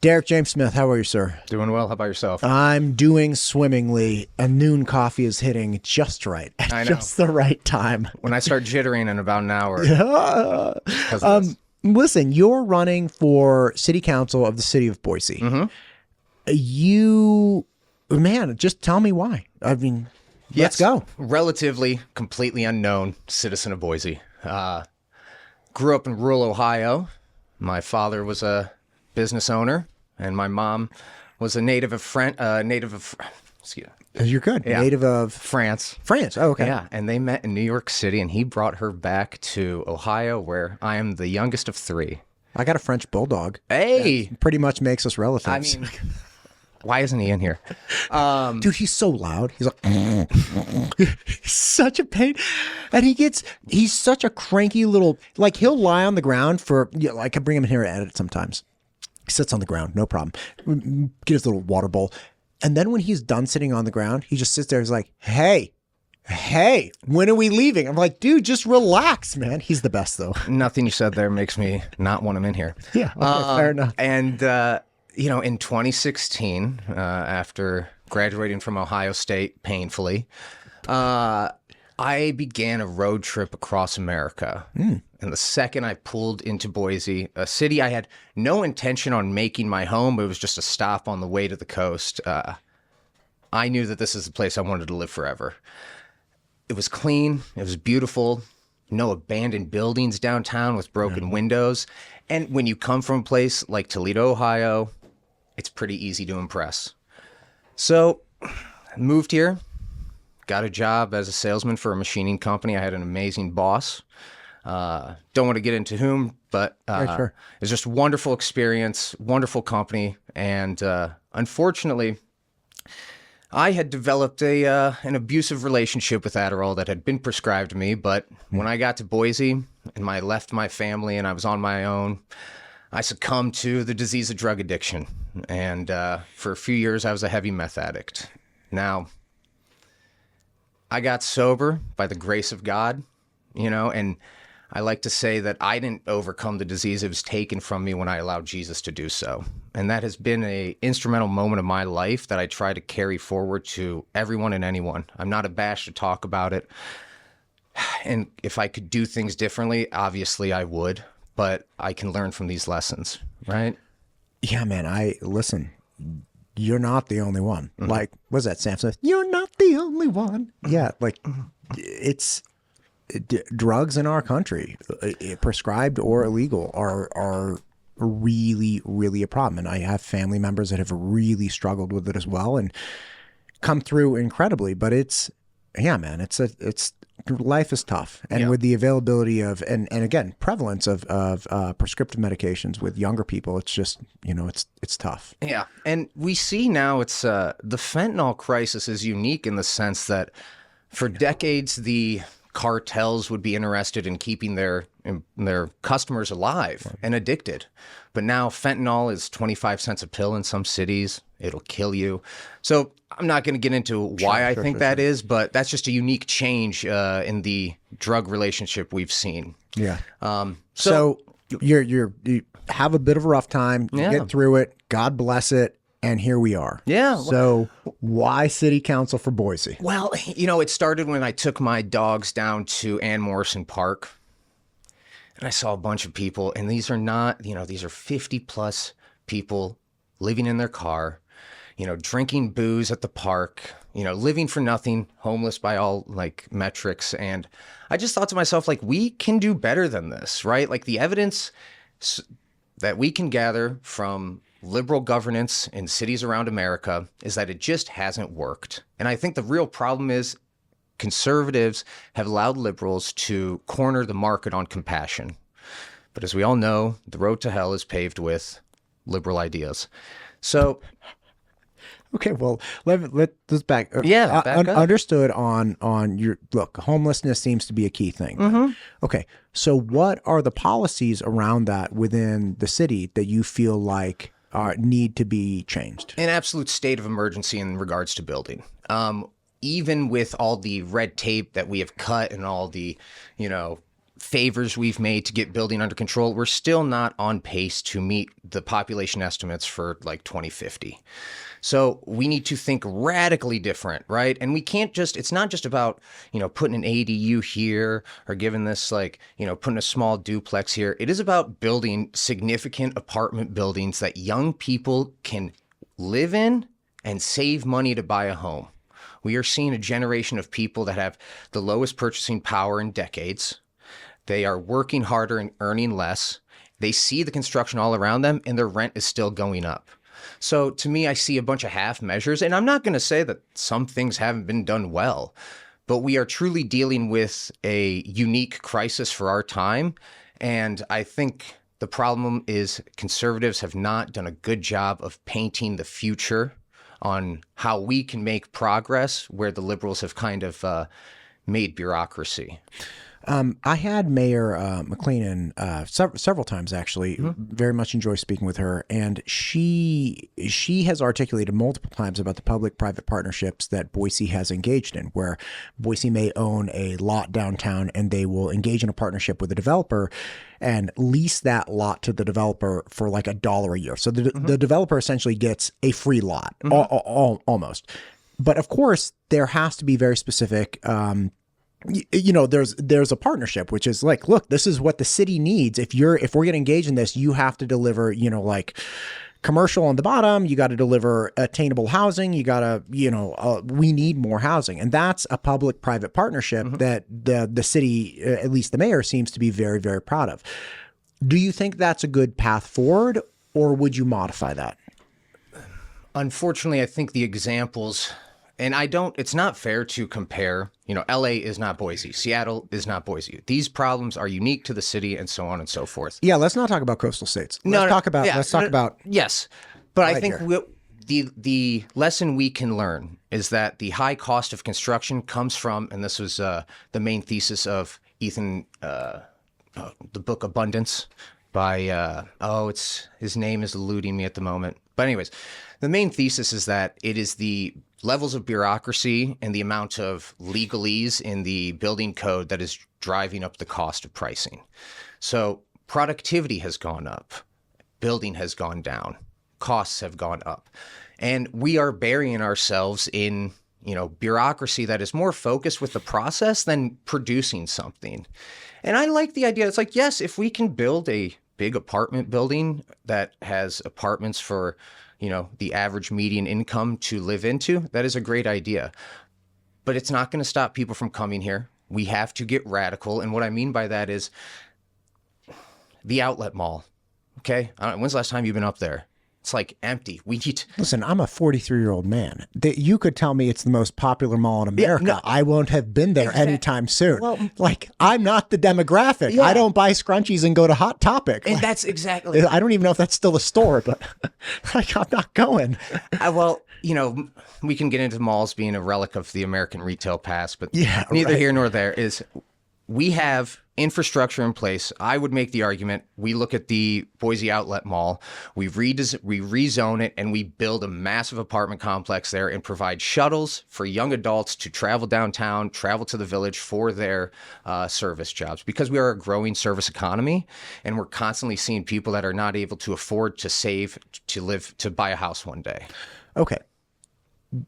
Derek James Smith, how are you, sir? Doing well. How about yourself? I'm doing swimmingly. A noon coffee is hitting just right, at I know. just the right time. When I start jittering in about an hour. Yeah. Listen, you're running for city council of the city of Boise. You, man, just tell me why. I mean, let's go. Relatively, completely unknown citizen of Boise. Grew up in rural Ohio. My father was a business owner, and my mom was a native of excuse me. You're good. Yeah. Native of France. France. Oh, okay. Yeah, and they met in New York City, and he brought her back to Ohio, where I am the youngest of three. I got a French bulldog. Hey! That pretty much makes us relatives. I mean, why isn't he in here? Dude, he's so loud. He's like, he's such a pain. And he's such a cranky little, like he'll lie on the ground for, I can bring him in here and edit sometimes. He sits on the ground, no problem. Get his little water bowl. And then when he's done sitting on the ground, he just sits there. He's like, hey, when are we leaving? I'm like, dude, just relax, man. He's the best, though. Nothing you said there makes me not want him in here. Yeah, okay, fair enough. And, in 2016, after graduating from Ohio State painfully, I began a road trip across America. And the second I pulled into Boise, a city I had no intention on making my home, it was just a stop on the way to the coast, I knew that this is the place I wanted to live forever. It was clean. It was beautiful. No abandoned buildings downtown with broken windows. And when you come from a place like Toledo, Ohio, it's pretty easy to impress. So I moved here, got a job as a salesman for a machining company. I had an amazing boss. Don't want to get into whom, but Sure. it was just a wonderful experience, wonderful company. And unfortunately, I had developed an abusive relationship with Adderall that had been prescribed to me. But when I got to Boise and I left my family and I was on my own, I succumbed to the disease of drug addiction. And for a few years, I was a heavy meth addict. Now, I got sober by the grace of God, and I like to say that I didn't overcome the disease. It was taken from me when I allowed Jesus to do so. And that has been an instrumental moment of my life that I try to carry forward to everyone and anyone. I'm not abashed to talk about it. And if I could do things differently, obviously I would. But I can learn from these lessons, right? Yeah, man, listen, you're not the only one. Like, what's that, Sam Smith? You're not the only one. Yeah, like, it's... drugs in our country, prescribed or illegal, are really, really a problem. And I have family members that have really struggled with it as well and come through incredibly. But life is tough. And with the availability of, and again, prevalence of prescriptive medications with younger people, it's just, it's tough. Yeah. And we see now the fentanyl crisis is unique in the sense that for decades, the cartels would be interested in keeping their customers alive and addicted. But now fentanyl is 25 cents a pill in some cities. It'll kill you. So I'm not going to get into why I think that is, but that's just a unique change in the drug relationship we've seen. Yeah. So you have a bit of a rough time. You get through it. God bless it. And here we are. Yeah. So why city council for Boise? Well, it started when I took my dogs down to Ann Morrison Park. And I saw a bunch of people. And these are not, these are 50 plus people living in their car, drinking booze at the park, living for nothing, homeless by all metrics. And I just thought to myself, we can do better than this, right? Like the evidence that we can gather from liberal governance in cities around America is that it just hasn't worked. And I think the real problem is conservatives have allowed liberals to corner the market on compassion. But as we all know, the road to hell is paved with liberal ideas. So, okay, well, let's back. Back up. Understood on your look. Homelessness seems to be a key thing. Okay, so what are the policies around that within the city that you feel like need to be changed? An absolute state of emergency in regards to building. Even with all the red tape that we have cut and all the, favors we've made to get building under control, we're still not on pace to meet the population estimates for like 2050. So we need to think radically different, right? And we can't just, it's not just about, putting an ADU here or giving this putting a small duplex here. It is about building significant apartment buildings that young people can live in and save money to buy a home. We are seeing a generation of people that have the lowest purchasing power in decades. They are working harder and earning less. They see the construction all around them, and their rent is still going up. So to me, I see a bunch of half measures, and I'm not going to say that some things haven't been done well, but we are truly dealing with a unique crisis for our time. And I think the problem is conservatives have not done a good job of painting the future on how we can make progress where the liberals have kind of made bureaucracy. I had Mayor McLean in several times, actually. Very much enjoy speaking with her. And she has articulated multiple times about the public-private partnerships that Boise has engaged in, where Boise may own a lot downtown and they will engage in a partnership with a developer and lease that lot to the developer for like $1 a year. So the developer essentially gets a free lot, almost. But of course, there has to be very specific there's a partnership, which is like, look, this is what the city needs. If we're going to engage in this, you have to deliver, like commercial on the bottom, you got to deliver attainable housing. You got to, we need more housing. And that's a public-private partnership that the city, at least the mayor, seems to be very, very proud of. Do you think that's a good path forward, or would you modify that? Unfortunately, I think the examples, and it's not fair to compare, LA is not Boise, Seattle is not Boise. These problems are unique to the city and so on and so forth. Yeah, let's not talk about coastal states. Let's talk about. Yes. But right I think the lesson we can learn is that the high cost of construction comes from, and this was the main thesis of Ethan, the book Abundance by, his name is eluding me at the moment. But anyways, the main thesis is that it is the levels of bureaucracy and the amount of legalese in the building code that is driving up the cost of pricing. So productivity has gone up, building has gone down, costs have gone up, and we are burying ourselves in, bureaucracy that is more focused with the process than producing something. And I like the idea. It's like, yes, if we can build a big apartment building that has apartments for the average median income to live into, that is a great idea. But it's not going to stop people from coming here. We have to get radical. And what I mean by that is the outlet mall. Okay? When's the last time you've been up there? It's like empty. Listen, I'm a 43-year-old man. You could tell me it's the most popular mall in America. Yeah, no, I won't have been there anytime soon. Well, I'm not the demographic. Yeah. I don't buy scrunchies and go to Hot Topic. And that's exactly. I don't even know if that's still a store, but I'm not going. We can get into malls being a relic of the American retail past, but neither here nor there. We have infrastructure in place. I would make the argument, we look at the Boise Outlet Mall, we rezone it, and we build a massive apartment complex there and provide shuttles for young adults to travel downtown, travel to the village for their service jobs. Because we are a growing service economy, and we're constantly seeing people that are not able to afford to save, to live, to buy a house one day. Okay.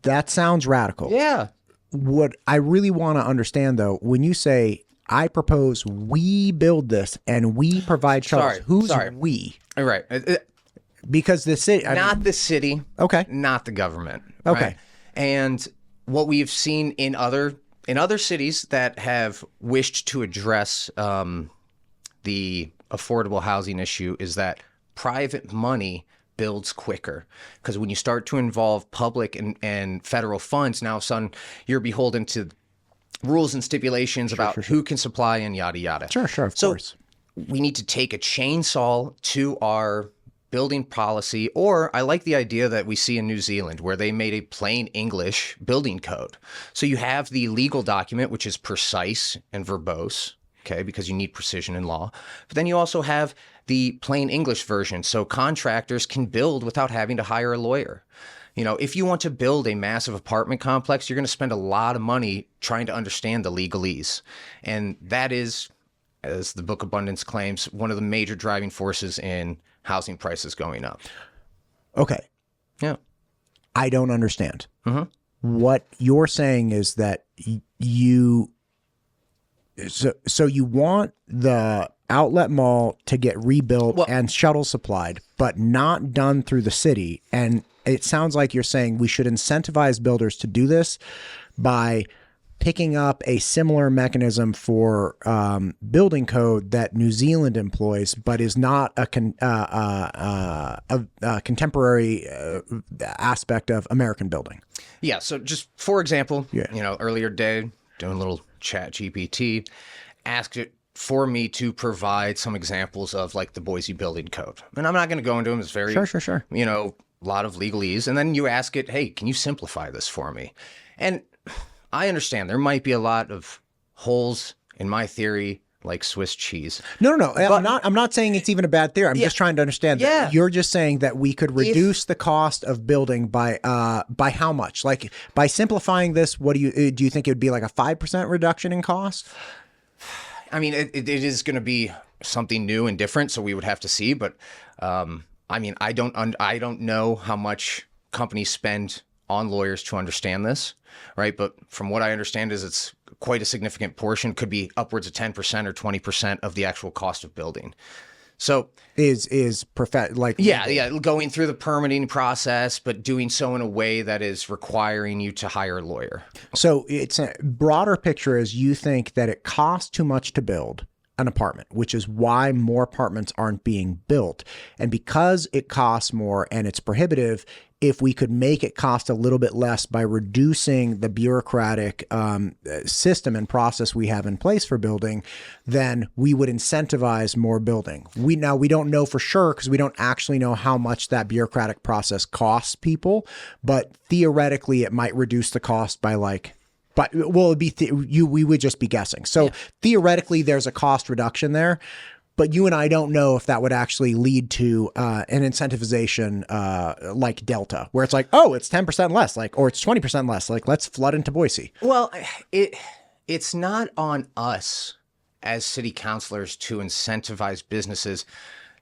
That sounds radical. Yeah. What I really want to understand, though, when you say, I propose we build this and we provide shuttles. Who's we? Right. Because the city. Not the city. Okay. Not the government. Okay. Right? And what we've seen in other cities that have wished to address the affordable housing issue is that private money builds quicker. Because when you start to involve public and federal funds, now suddenly you're beholden to rules and stipulations about who can supply and yada, yada. Sure, of course. We need to take a chainsaw to our building policy, or I like the idea that we see in New Zealand where they made a plain English building code. So you have the legal document, which is precise and verbose, okay, because you need precision in law. But then you also have the plain English version, so contractors can build without having to hire a lawyer. If you want to build a massive apartment complex, you're going to spend a lot of money trying to understand the legalese. And that is as the book Abundance claims, one of the major driving forces in housing prices going up. Okay. Yeah. I don't understand. Mhm. What you're saying is that you you want the outlet mall to get rebuilt and shuttle supplied, but not done through the city. And it sounds like you're saying we should incentivize builders to do this by picking up a similar mechanism for building code that New Zealand employs, but is not a contemporary aspect of American building. Yeah. So just for example, earlier today, doing a little chat GPT, asked it for me to provide some examples of like the Boise building code. And I'm not going to go into them. It's very, Sure. A lot of legalese. And then you ask it, hey, can you simplify this for me? And I understand there might be a lot of holes in my theory, like Swiss cheese. No. I'm not saying it's even a bad theory. I'm just trying to understand that you're just saying that we could reduce the cost of building by how much? Like by simplifying this, what do you think it would be like a 5% reduction in cost? I mean, it is going to be something new and different, so we would have to see. But I mean, I don't know how much companies spend on lawyers to understand this, right? But from what I understand is it's quite a significant portion, could be upwards of 10% or 20% of the actual cost of building. So going through the permitting process, but doing so in a way that is requiring you to hire a lawyer. So it's a broader picture is you think that it costs too much to build an apartment, which is why more apartments aren't being built. And because it costs more and it's prohibitive, if we could make it cost a little bit less by reducing the bureaucratic system and process we have in place for building, then we would incentivize more building. We don't know for sure because we don't actually know how much that bureaucratic process costs people, but theoretically it might reduce the cost by we would just be guessing. So theoretically there's a cost reduction there. But you and I don't know if that would actually lead to an incentivization like Delta, where it's like, oh, it's 10% less, or it's 20% less. Like, let's flood into Boise. Well, it's not on us as city councilors to incentivize businesses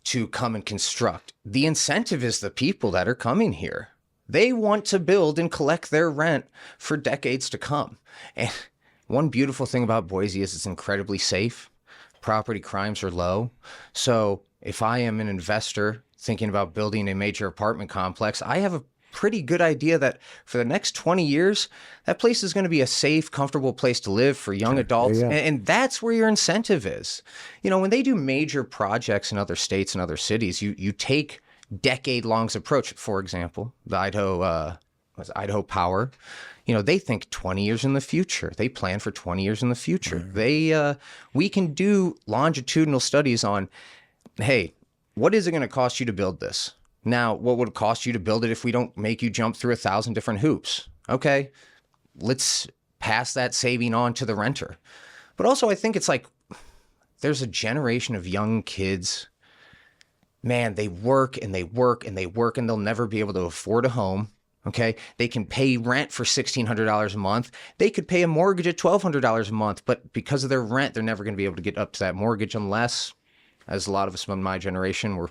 to come and construct. The incentive is the people that are coming here. They want to build and collect their rent for decades to come. And one beautiful thing about Boise is it's incredibly safe. Property crimes are low. So if I am an investor thinking about building a major apartment complex, I have a pretty good idea that for the next 20 years, that place is going to be a safe, comfortable place to live for young adults. Yeah. And that's where your incentive is. When they do major projects in other states and other cities, you take decade-long approach. For example, the Idaho Power. They think 20 years in the future. They plan for 20 years in the future. Mm-hmm. We can do longitudinal studies on, hey, what is it going to cost you to build this? Now, what would it cost you to build it if we don't make you jump through 1,000 different hoops? Okay, let's pass that saving on to the renter. But also, I think it's like there's a generation of young kids. Man, they work and they work and they work and they'll never be able to afford a home. Okay, they can pay rent for $1,600 a month. They could pay a mortgage at $1,200 a month, but because of their rent, they're never going to be able to get up to that mortgage unless, as a lot of us from my generation, we're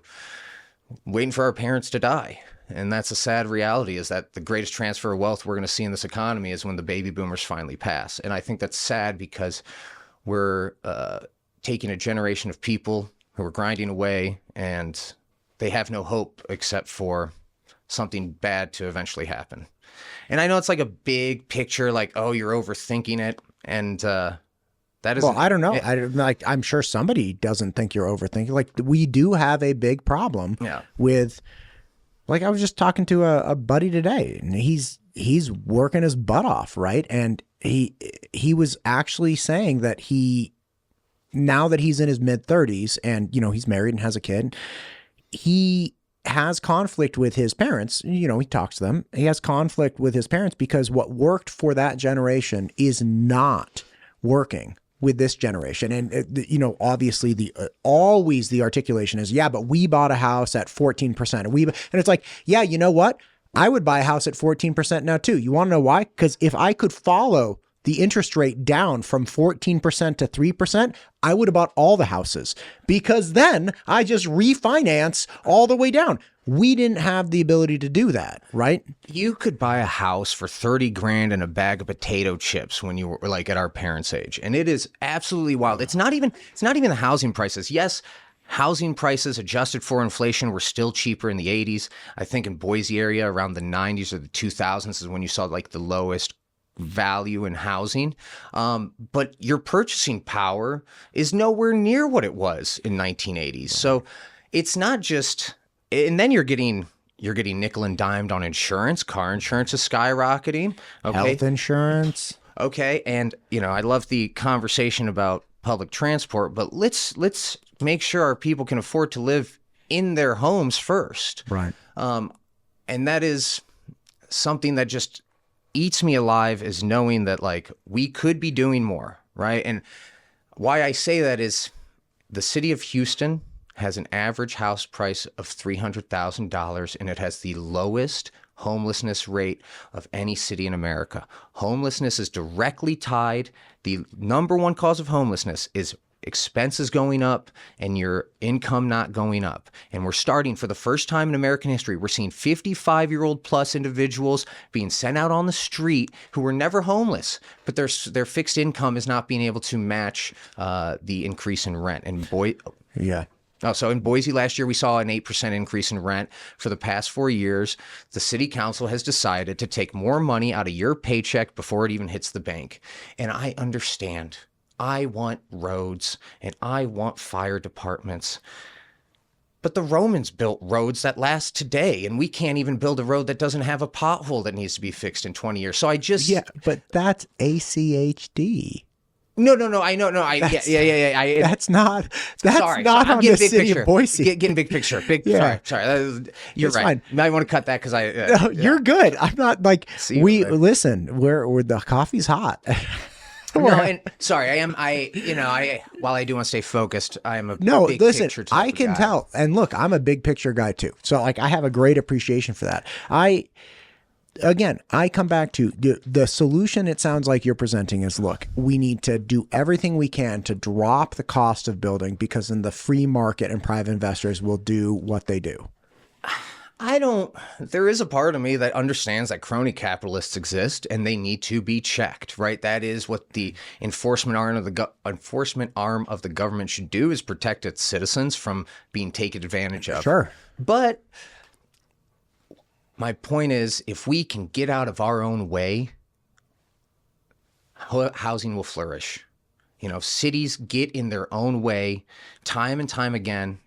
waiting for our parents to die. And that's a sad reality, is that the greatest transfer of wealth we're going to see in this economy is when the baby boomers finally pass. And I think that's sad because we're taking a generation of people who are grinding away and they have no hope except for something bad to eventually happen. And I know it's like a big picture, like, oh, you're overthinking it. And that is, well, I don't know. I'm sure somebody doesn't think you're overthinking. Like, we do have a big problem with, like, I was just talking to a buddy today, and he's working his butt off, right? And he was actually saying that now that he's in his mid-30s and, he's married and has a kid, he has conflict with his parents. He talks to them. He has conflict with his parents because what worked for that generation is not working with this generation. And, obviously always the articulation is, yeah, but we bought a house at 14%. And it's like, yeah, you know what? I would buy a house at 14% now too. You want to know why? Because if I could follow the interest rate down from 14% to 3%, I would have bought all the houses because then I just refinance all the way down. We didn't have the ability to do that, right? You could buy a house for 30 grand and a bag of potato chips when you were like at our parents' age. And it is absolutely wild. It's not even the housing prices. Yes, housing prices adjusted for inflation were still cheaper in the 80s. I think in Boise area around the 90s or the 2000s is when you saw like the lowest value in housing. But your purchasing power is nowhere near what it was in 1980s. So it's not just, and then you're getting nickel and dimed on insurance. Car insurance is skyrocketing. Okay. Health insurance. Okay. And, I love the conversation about public transport, but let's make sure our people can afford to live in their homes first. Right. And that is something that just eats me alive, is knowing that like we could be doing more, right? And why I say that is the city of Houston has an average house price of $300,000, and it has the lowest homelessness rate of any city in America. Homelessness is directly tied. The number one cause of homelessness is expenses going up and your income not going up. And we're starting, for the first time in American history, we're seeing 55-year-old plus individuals being sent out on the street who were never homeless, but their fixed income is not being able to match the increase in rent. And so in Boise last year, we saw an 8% increase in rent. For the past 4 years, the city council has decided to take more money out of your paycheck before it even hits the bank. And I understand. I want roads and I want fire departments. But the Romans built roads that last today, and we can't even build a road that doesn't have a pothole that needs to be fixed in 20 years. So Yeah, but that's ACHD. No. I know. No, That's not sorry, how the city picture. of Boise. Getting big picture. Sorry. You're It's right. fine. You might want to cut that because No, you're good. I'm not like See, listen. We're the coffee's hot. No, and sorry, while I do want to stay focused, I am a big listen, picture type I of can guy. tell. And look, I'm a big picture guy too. So like I have a great appreciation for that. I come back to the solution. It sounds like you're presenting is, look, we need to do everything we can to drop the cost of building, because then the free market and private investors will do what they do. There is a part of me that understands that crony capitalists exist and they need to be checked, right? That is what the enforcement arm of the government should do, is protect its citizens from being taken advantage of. Sure. But my point is, if we can get out of our own way, housing will flourish. If cities get in their own way time and time again.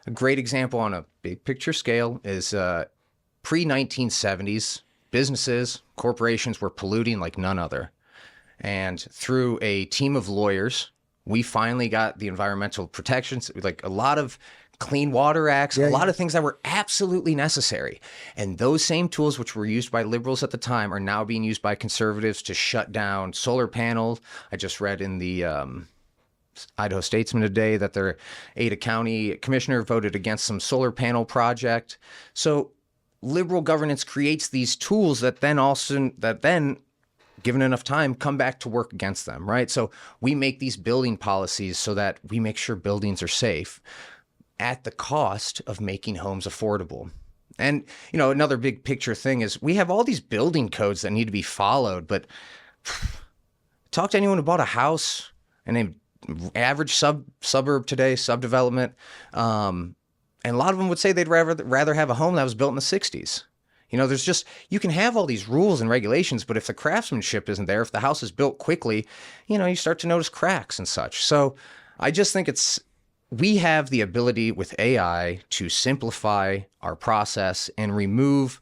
A great example on a big picture scale is pre-1970s, businesses, corporations were polluting like none other. And through a team of lawyers, we finally got the environmental protections, like a lot of Clean Water Acts, a lot of things that were absolutely necessary. And those same tools, which were used by liberals at the time, are now being used by conservatives to shut down solar panels. I just read in the Idaho Statesman today that their Ada County commissioner voted against some solar panel project. So liberal governance creates these tools that then, given enough time, come back to work against them, right? So we make these building policies so that we make sure buildings are safe at the cost of making homes affordable. And, another big picture thing is we have all these building codes that need to be followed, but talk to anyone who bought a house and average suburb today, subdevelopment, and a lot of them would say they'd rather have a home that was built in the 60s. You can have all these rules and regulations, but if the craftsmanship isn't there, if the house is built quickly, you start to notice cracks and such. So I just think we have the ability with AI to simplify our process and remove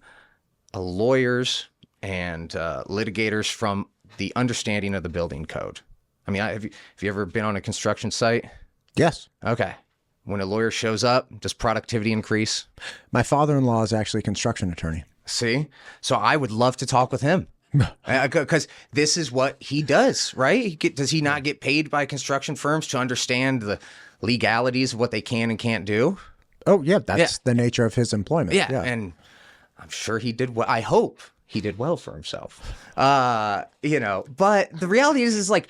lawyers and litigators from the understanding of the building code. I mean, have you ever been on a construction site? Yes. Okay. When a lawyer shows up, does productivity increase? My father-in-law is actually a construction attorney. See? So I would love to talk with him. Because this is what he does, right? Does he not get paid by construction firms to understand the legalities of what they can and can't do? Oh, yeah. That's the nature of his employment. Yeah. And I'm sure he did what I hope he did well for himself. You know, but the reality is like,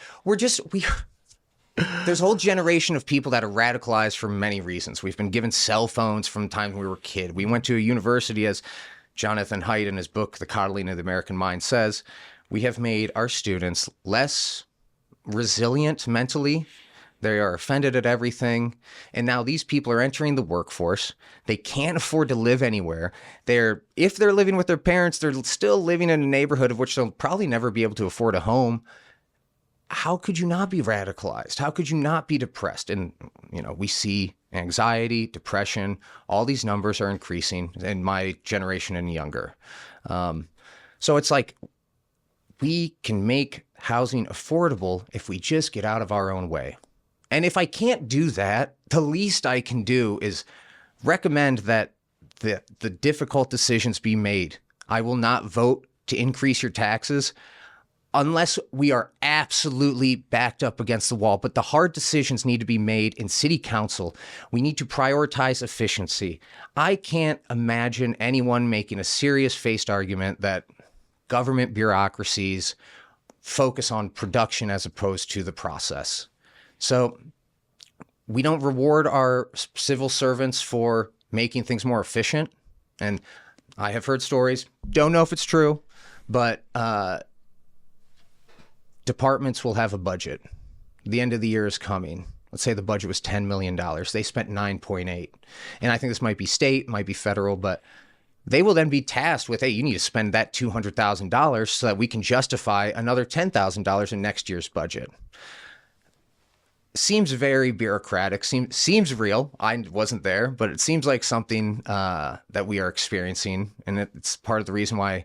there's a whole generation of people that are radicalized for many reasons. We've been given cell phones from the time we were a kid. We went to a university, as Jonathan Haidt in his book, The Coddling of the American Mind says, we have made our students less resilient mentally. They are offended at everything. And now these people are entering the workforce. They can't afford to live anywhere. If they're living with their parents, they're still living in a neighborhood of which they'll probably never be able to afford a home. How could you not be radicalized? How could you not be depressed? And, you know, we see anxiety, depression, all these numbers are increasing in my generation and younger. So it's like, we can make housing affordable if we just get out of our own way. And if I can't do that, the least I can do is recommend that the difficult decisions be made. I will not vote to increase your taxes unless we are absolutely backed up against the wall. But the hard decisions need to be made in city council. We need to prioritize efficiency. I can't imagine anyone making a serious-faced argument that government bureaucracies focus on production as opposed to the process. So we don't reward our civil servants for making things more efficient. And I have heard stories, don't know if it's true, but departments will have a budget. The end of the year is coming. Let's say the budget was $10 million. They spent 9.8. And I think this might be state, might be federal, but they will then be tasked with, hey, you need to spend that $200,000 so that we can justify another $10,000 in next year's budget. Seems very bureaucratic, seems real. I wasn't there, but it seems like something that we are experiencing. And it's part of the reason why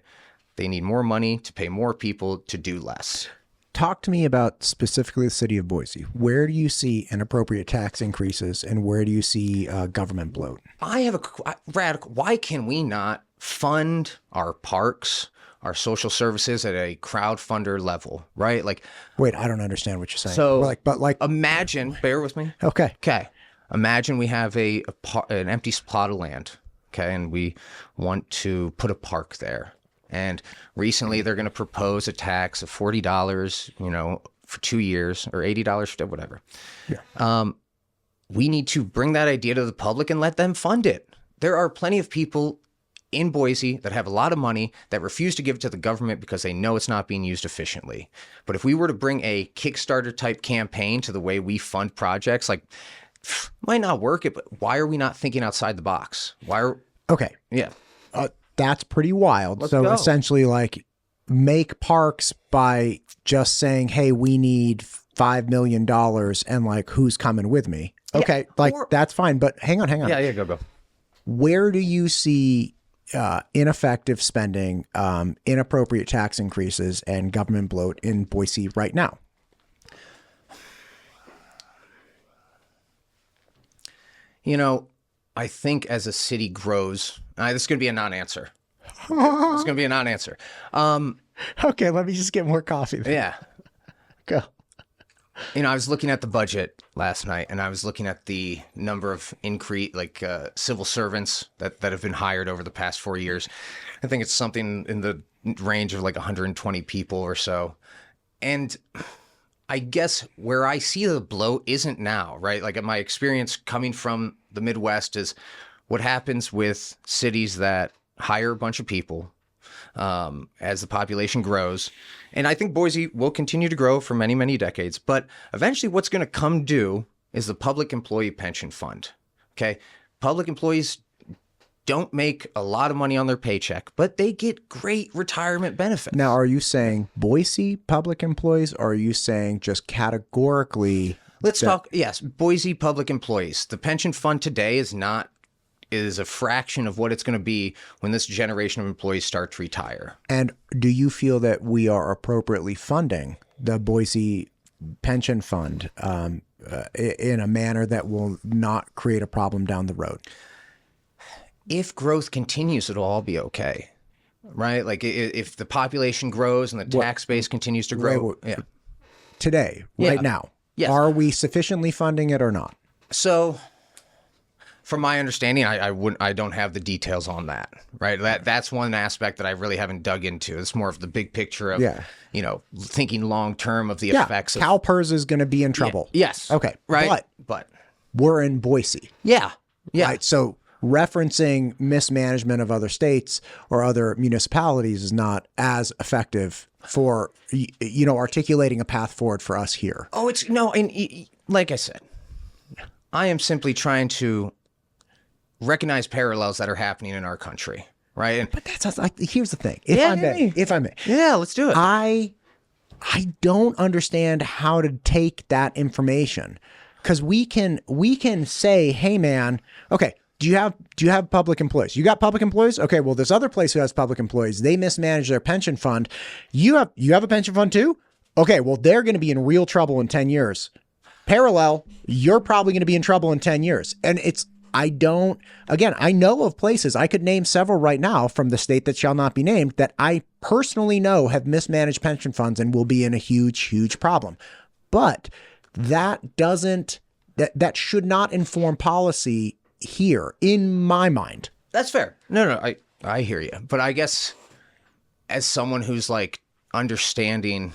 they need more money to pay more people to do less. Talk to me about specifically the city of Boise. Where do you see inappropriate tax increases and where do you see government bloat? I have a radical. Why can we not fund our parks, our social services at a crowdfunder level, right? Like, wait, I don't understand what you're saying. So, imagine, bear with me. Okay. Imagine we have an empty plot of land, okay, and we want to put a park there. And recently they're going to propose a tax of $40, you know, for 2 years, or $80 for whatever. Yeah. We need to bring that idea to the public and let them fund it. There are plenty of people in Boise that have a lot of money that refuse to give it to the government because they know it's not being used efficiently. But if we were to bring a Kickstarter type campaign to the way we fund projects, like, might not work it, but why are we not thinking outside the box? Okay. Yeah. That's pretty wild. Let's so go. Essentially, like, make parks by just saying, hey, we need $5 million and like, who's coming with me? Okay. Yeah, that's fine. But hang on. Yeah, go. Where do you see ineffective spending, inappropriate tax increases, and government bloat in Boise right now? You know, I think as a city grows, this is going to be a non-answer. It's going to be a non-answer. Okay, let me just get more coffee then. Yeah. Go. You know, I was looking at the budget last night, and I was looking at the number of civil servants that have been hired over the past 4 years. I think it's something in the range of like 120 people or so. And I guess where I see the bloat isn't now, right? Like, my experience coming from the Midwest is what happens with cities that hire a bunch of people as the population grows. And I think Boise will continue to grow for many, many decades. But eventually what's going to come due is the Public Employee Pension Fund. Okay. Public employees don't make a lot of money on their paycheck, but they get great retirement benefits. Now, are you saying Boise public employees, or are you saying just categorically? Let's talk. Yes. Boise public employees. The pension fund today is a fraction of what it's going to be when this generation of employees start to retire. And do you feel that we are appropriately funding the Boise pension fund in a manner that will not create a problem down the road? If growth continues, it'll all be okay, right? Like, if the population grows and the tax base continues to grow. Today, right now, yes. Are we sufficiently funding it or not? So From my understanding, I don't have the details on that, right? That's one aspect that I really haven't dug into. It's more of the big picture of, thinking long term of the effects of CalPERS is going to be in trouble. Yes. Okay. Right. But we're in Boise. Yeah. Right. So referencing mismanagement of other states or other municipalities is not as effective for, articulating a path forward for us here. Oh, it's no. And like I said, I am simply trying to recognize parallels that are happening in our country. Right. But that's like, here's the thing. If I may. Yeah, let's do it. I don't understand how to take that information, because we can say, hey man, okay, do you have public employees? You got public employees? Okay, well, this other place who has public employees, they mismanage their pension fund. You have a pension fund too? Okay, well, they're going to be in real trouble in 10 years. Parallel, you're probably going to be in trouble in 10 years. And I know of places, I could name several right now from the state that shall not be named, that I personally know have mismanaged pension funds and will be in a huge, huge problem. But that should not inform policy here, in my mind. That's fair. No, I hear you. But I guess as someone who's like understanding,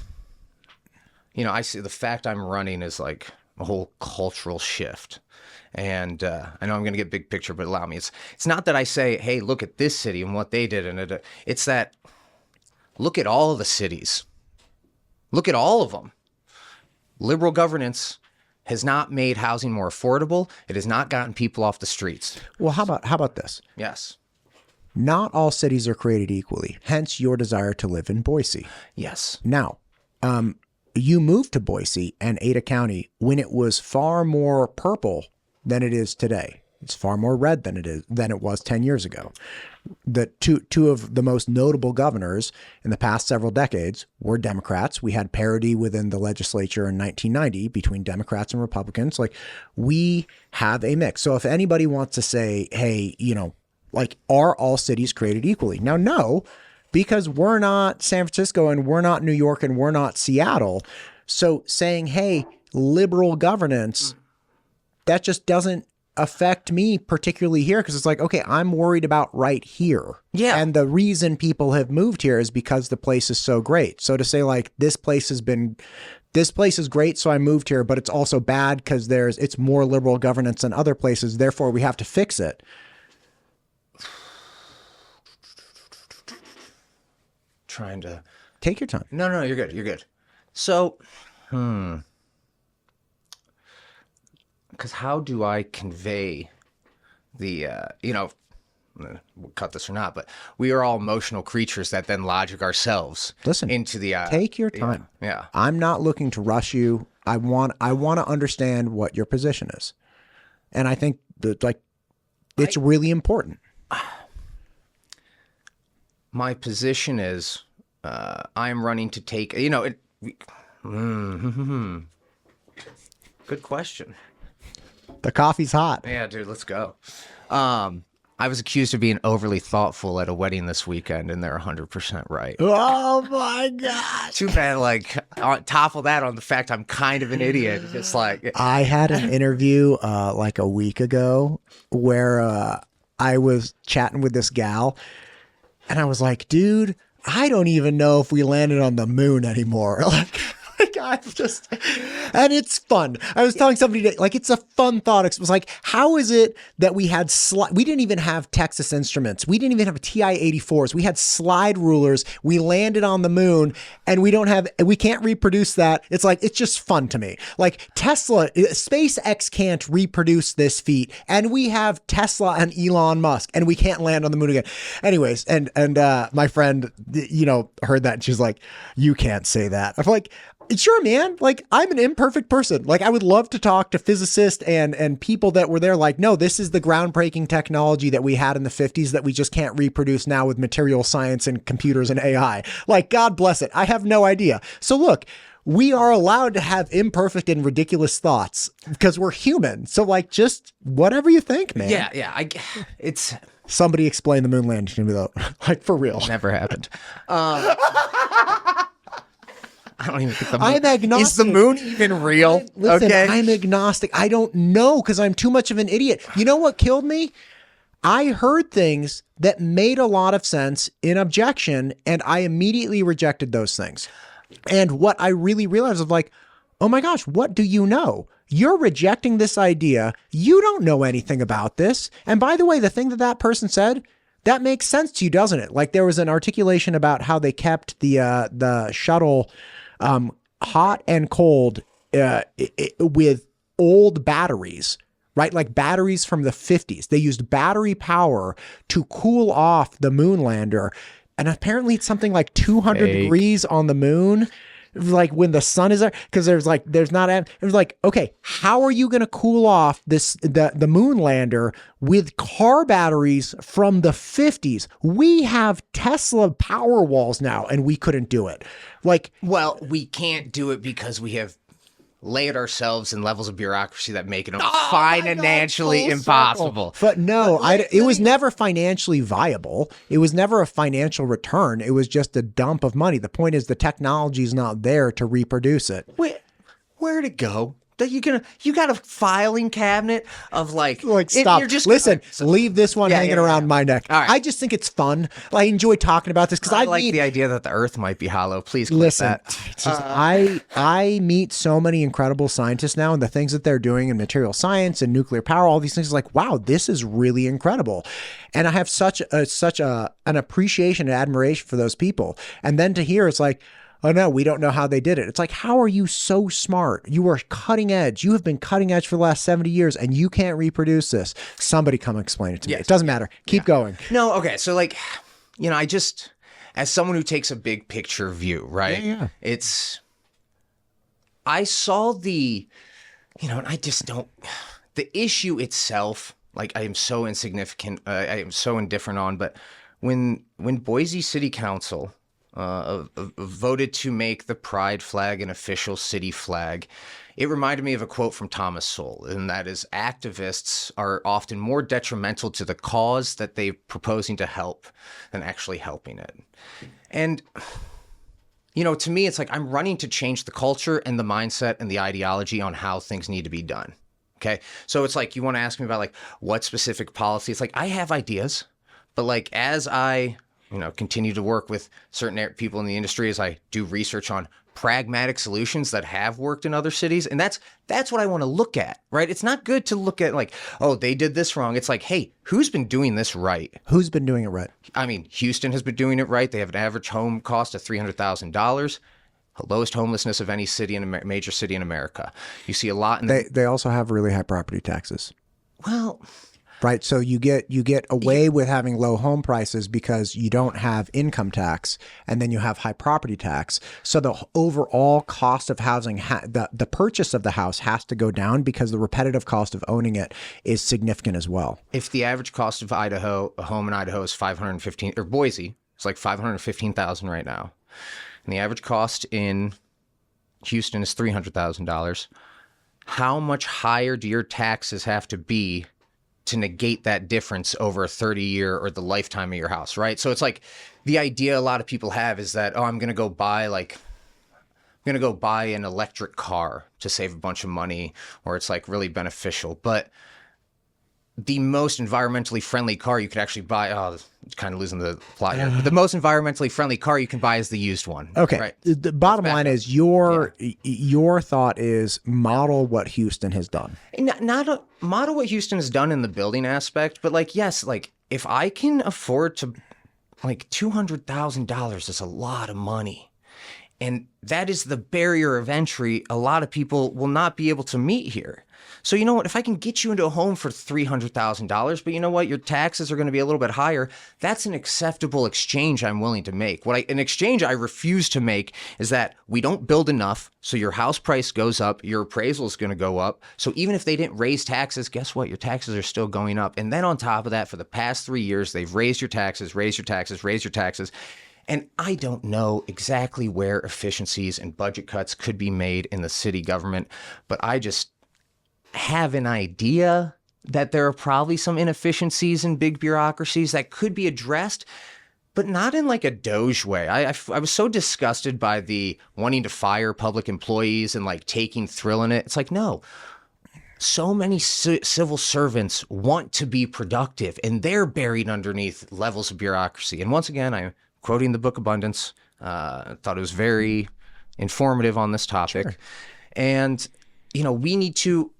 I see the fact I'm running is like a whole cultural shift. And I know I'm going to get big picture, but allow me. It's not that I say, hey, look at this city and what they did. And it's that, look at all of the cities. Look at all of them. Liberal governance has not made housing more affordable. It has not gotten people off the streets. Well, how about this? Yes. Not all cities are created equally, hence your desire to live in Boise. Yes. Now, you moved to Boise and Ada County when it was far more purple than it is today. It's far more red than it was 10 years ago. The two of the most notable governors in the past several decades were Democrats. We had parity within the legislature in 1990 between Democrats and Republicans. Like, we have a mix. So if anybody wants to say, hey, are all cities created equally? Now, no, because we're not San Francisco and we're not New York and we're not Seattle. So saying, hey, liberal governance, that just doesn't affect me particularly here, because it's like, okay, I'm worried about right here. Yeah. And the reason people have moved here is because the place is so great. So to say like, this place is great, so I moved here, but it's also bad because it's more liberal governance than other places, therefore we have to fix it. Trying to take your time. No, you're good. So, because how do I convey the, we'll cut this or not, but we are all emotional creatures that then logic ourselves into the, take your time. Yeah. I'm not looking to rush you. I want to understand what your position is. And I think that it's really important. My position is, I'm running to take, good question. The coffee's hot. Yeah, dude, let's go. I was accused of being overly thoughtful at a wedding this weekend, and they're 100% right. Oh my gosh. Too bad, on top of that, on the fact I'm kind of an idiot. It's like, I had an interview like a week ago where I was chatting with this gal, and I was like, dude, I don't even know if we landed on the moon anymore. And it's fun. I was telling somebody today, it's a fun thought. It was like, how is it that we had we didn't even have Texas Instruments. We didn't even have TI-84s. We had slide rulers. We landed on the moon, and we can't reproduce that. It's just fun to me. Like Tesla, SpaceX can't reproduce this feat, and we have Tesla and Elon Musk, and we can't land on the moon again. Anyways, and my friend, heard that, and she's like, you can't say that. I'm like, sure, man. I'm an imperfect person. I would love to talk to physicists and people that were there. No, this is the groundbreaking technology that we had in the 50s that we just can't reproduce now with material science and computers and AI. God bless it. I have no idea. So look, we are allowed to have imperfect and ridiculous thoughts because we're human. So just whatever you think, man. Yeah. It's somebody explain the moon landing to me though. For real. Never happened. I don't even think the moon. I'm agnostic. Is the moon even real? Listen, okay. I'm agnostic. I don't know because I'm too much of an idiot. You know what killed me? I heard things that made a lot of sense in objection, and I immediately rejected those things. And what I really realized was like, oh my gosh, what do you know? You're rejecting this idea. You don't know anything about this. And by the way, the thing that that person said, that makes sense to you, doesn't it? Like there was an articulation about how they kept the shuttle hot and cold with old batteries, right? Like batteries from the 50s. They used battery power to cool off the moon lander. And apparently it's something like 200 degrees on the moon. Like when the sun is there, because it was like, okay, how are you going to cool off the moon lander with car batteries from the 50s? We have Tesla power walls now, and we couldn't do it. Like, well, we can't do it because we have layered ourselves in levels of bureaucracy that make it financially impossible. But no, it was never financially viable. It was never a financial return. It was just a dump of money. The point is the technology is not there to reproduce it. Where'd it go? You got a filing cabinet of like stop. Listen, so, leave this one hanging around my neck. All right. I just think it's fun. I enjoy talking about this because I like the idea that the earth might be hollow. Please click listen. that. I meet so many incredible scientists now, and the things that they're doing in material science and nuclear power, all these things, like, wow, this is really incredible. And I have such an appreciation and admiration for those people. And then to hear it's like, oh no, we don't know how they did it. It's like, how are you so smart? You are cutting edge. You have been cutting edge for the last 70 years and you can't reproduce this. Somebody come explain it to me. It doesn't matter. Keep going. No, okay. So like, I just, as someone who takes a big picture view, right? Yeah. I saw and I just don't, the issue itself, like I am so insignificant, I am so indifferent on, but when Boise City Council voted to make the pride flag an official city flag, it reminded me of a quote from Thomas Sowell, and that is, activists are often more detrimental to the cause that they're proposing to help than actually helping it. And, to me, it's like I'm running to change the culture and the mindset and the ideology on how things need to be done. Okay. So it's like, you want to ask me about like what specific policy? It's like, I have ideas, but like, as I continue to work with certain people in the industry, as I do research on pragmatic solutions that have worked in other cities. And that's what I want to look at, right? It's not good to look at like, oh, they did this wrong. It's like, hey, who's been doing this right? Who's been doing it right? I mean, Houston has been doing it right. They have an average home cost of $300,000. Lowest homelessness of any city in a major city in America. You see a lot in they also have really high property taxes. Well, right. So you get away with having low home prices because you don't have income tax, and then you have high property tax. So the overall cost of housing, the purchase of the house has to go down because the repetitive cost of owning it is significant as well. If the average cost of a home in Idaho is $515,000, or Boise, it's like $515,000 right now, and the average cost in Houston is $300,000, how much higher do your taxes have to be to negate that difference over a 30-year or the lifetime of your house, right? So it's like the idea a lot of people have is that, I'm going to go buy an electric car to save a bunch of money, or it's like really beneficial. But the most environmentally friendly car you could actually buy, it's kind of losing the plot here, but the most environmentally friendly car you can buy is the used one. Okay. Right? The bottom line is your thought is model what Houston has done. Not model what Houston has done in the building aspect, but like, yes, like if I can afford to, like $200,000 is a lot of money. And that is the barrier of entry a lot of people will not be able to meet here. So you know what, if I can get you into a home for $300,000, but you know what, your taxes are going to be a little bit higher, that's an acceptable exchange I'm willing to make. An exchange I refuse to make is that we don't build enough, so your house price goes up, your appraisal is going to go up. So even if they didn't raise taxes, guess what, your taxes are still going up. And then on top of that, for the past 3 years, they've raised your taxes, raised your taxes, raised your taxes. And I don't know exactly where efficiencies and budget cuts could be made in the city government, but I just have an idea that there are probably some inefficiencies in big bureaucracies that could be addressed. but not in like a doge way. I was so disgusted by the wanting to fire public employees and like taking thrill in it. It's like, no, so many civil servants want to be productive and they're buried underneath levels of bureaucracy. And once again, I'm quoting the book Abundance. I thought it was very informative on this topic. Sure. And, we need to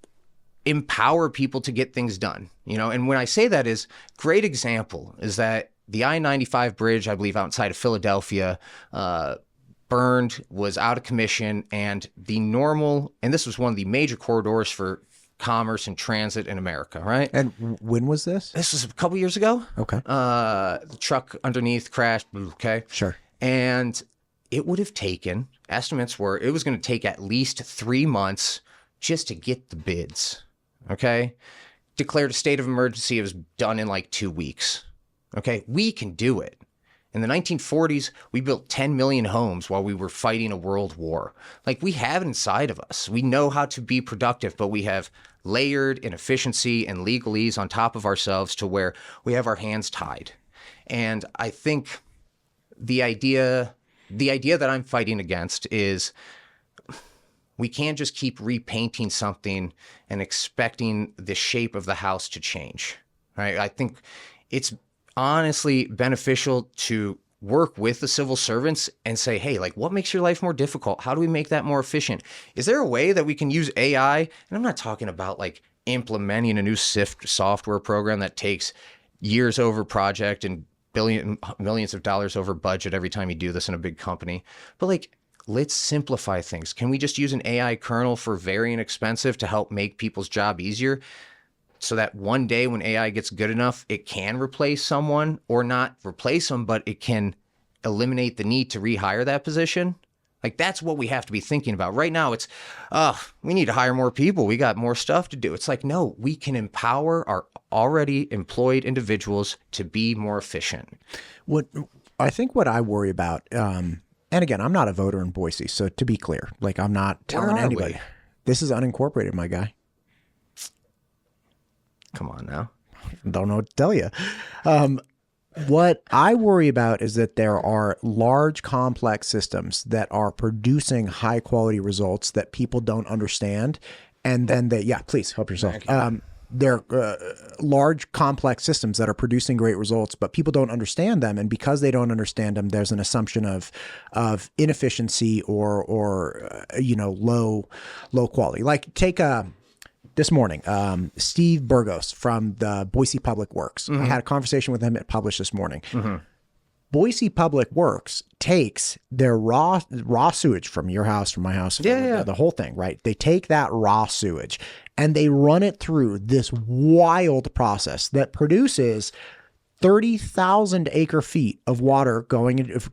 empower people to get things done, and when I say that is great example is that the I-95 bridge, I believe outside of Philadelphia, burned, was out of commission, and this was one of the major corridors for commerce and transit in America, right? And when was this? This was a couple years ago. Okay. The truck underneath crashed. Okay. Sure. And it would have taken, estimates were, it was going to take at least 3 months just to get the bids. Okay. Declared a state of emergency. It was done in like 2 weeks. Okay. We can do it. In the 1940s, we built 10 million homes while we were fighting a world war. Like, we have it inside of us. We know how to be productive, but we have layered inefficiency and legalese on top of ourselves to where we have our hands tied. And I think the idea that I'm fighting against is we can't just keep repainting something and expecting the shape of the house to change, right? I think it's honestly beneficial to work with the civil servants and say, hey, like, what makes your life more difficult? How do we make that more efficient? Is there a way that we can use AI? And I'm not talking about like implementing a new SIFT software program that takes years over project and millions of dollars over budget every time you do this in a big company. But like, let's simplify things. Can we just use an AI kernel for very inexpensive to help make people's job easier? So that one day when AI gets good enough, it can replace someone, or not replace them, but it can eliminate the need to rehire that position. Like, that's what we have to be thinking about. Right now, it's, we need to hire more people. We got more stuff to do. It's like, no, we can empower our already employed individuals to be more efficient. What I worry about, and again, I'm not a voter in Boise, so to be clear, like, I'm not telling anybody. This is unincorporated, my guy. Come on now. Don't know what to tell you. What I worry about is that there are large, complex systems that are producing high quality results that people don't understand. And then please help yourself. They're large, complex systems that are producing great results, but people don't understand them. And because they don't understand them, there's an assumption of inefficiency or low quality. Like, take this morning, Steve Burgos from the Boise Public Works. I had a conversation with him. It published this morning. Boise Public Works takes their raw sewage from your house, from my house, the whole thing, right? They take that raw sewage and they run it through this wild process that produces 30,000 acre feet of water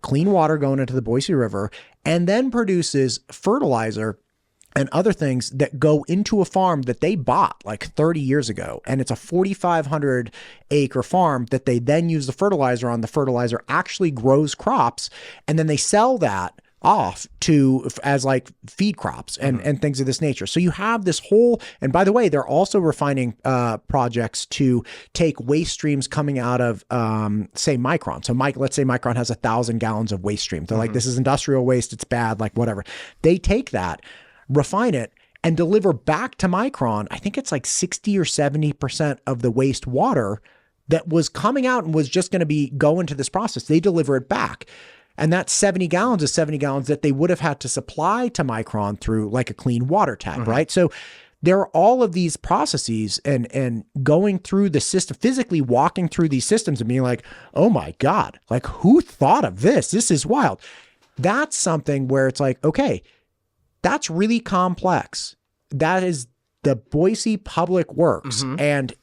clean water going into the Boise River, and then produces fertilizer and other things that go into a farm that they bought like 30 years ago. And it's a 4,500 acre farm that they then use the fertilizer on. The fertilizer actually grows crops, and then they sell that off as like feed crops and things of this nature. So you have this whole, and by the way, they're also refining projects to take waste streams coming out of, say, Micron. So let's say Micron has 1,000 gallons of waste stream. They're like, this is industrial waste. It's bad, like whatever. They take that, refine it, and deliver back to Micron. I think it's like 60 or 70% of the waste water that was coming out and was just going to be going to this process. They deliver it back. And that 70 gallons is 70 gallons that they would have had to supply to Micron through like a clean water tap, right? So there are all of these processes and going through the system, physically walking through these systems and being like, oh my God, like, who thought of this? This is wild. That's something where it's like, okay, that's really complex. That is the Boise Public Works, and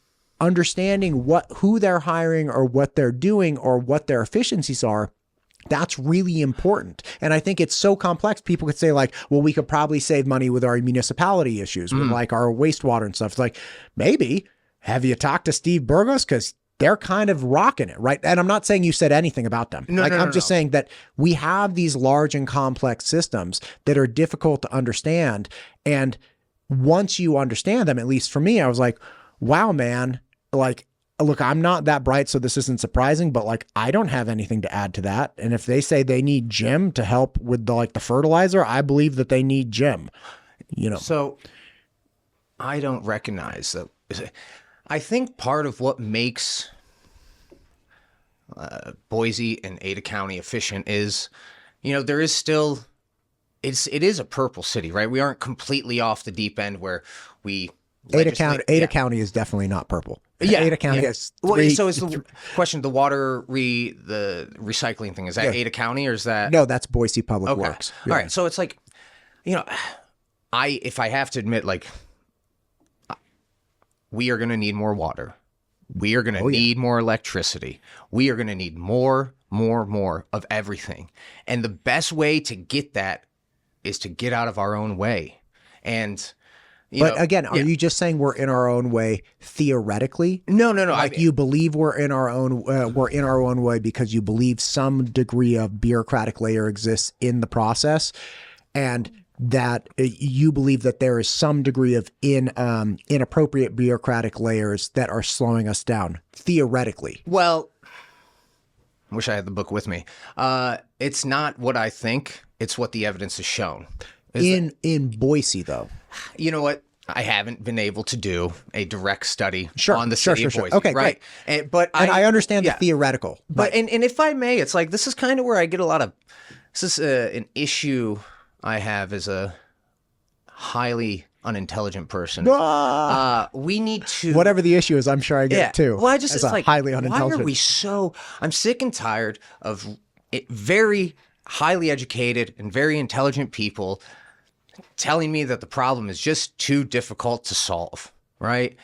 understanding who they're hiring or what they're doing or what their efficiencies are. That's really important. And I think it's so complex. People could say like, well, we could probably save money with our municipality issues, with like our wastewater and stuff. It's like, maybe. Have you talked to Steve Burgos? Because they're kind of rocking it, right? And I'm not saying you said anything about them. I'm just saying that we have these large and complex systems that are difficult to understand. And once you understand them, at least for me, I was like, wow, man, like, look, I'm not that bright, so this isn't surprising, but like, I don't have anything to add to that. And if they say they need Jim to help with the fertilizer, I believe that they need Jim, So I don't recognize that. I think part of what makes Boise and Ada County efficient is, there is still, it is a purple city, right? We aren't completely off the deep end where we Ada County is definitely not purple. Yeah, Ada County has so is the question, the the recycling thing, is that Ada County or is that? No, that's Boise Public Works. All right. So it's like, if I have to admit, like, we are going to need more water. We are going to need more electricity. We are going to need more of everything. And the best way to get that is to get out of our own way. And again, are you just saying we're in our own way theoretically? No. Like, you believe we're in our own way because you believe some degree of bureaucratic layer exists in the process, and that you believe that there is some degree of inappropriate bureaucratic layers that are slowing us down theoretically. Well, I wish I had the book with me. It's not what I think. It's what the evidence has shown. In Boise, though. You know what? I haven't been able to do a direct study on the city of Boise. Okay, right. Great. And I understand the theoretical. But and if I may, it's like, this is kind of where I get a lot of, this is an issue I have as a highly unintelligent person. We need to, whatever the issue is, I'm sure I get it too. Well, it's like, highly unintelligent. Why are we so? I'm sick and tired of very highly educated and very intelligent people telling me that the problem is just too difficult to solve. Right?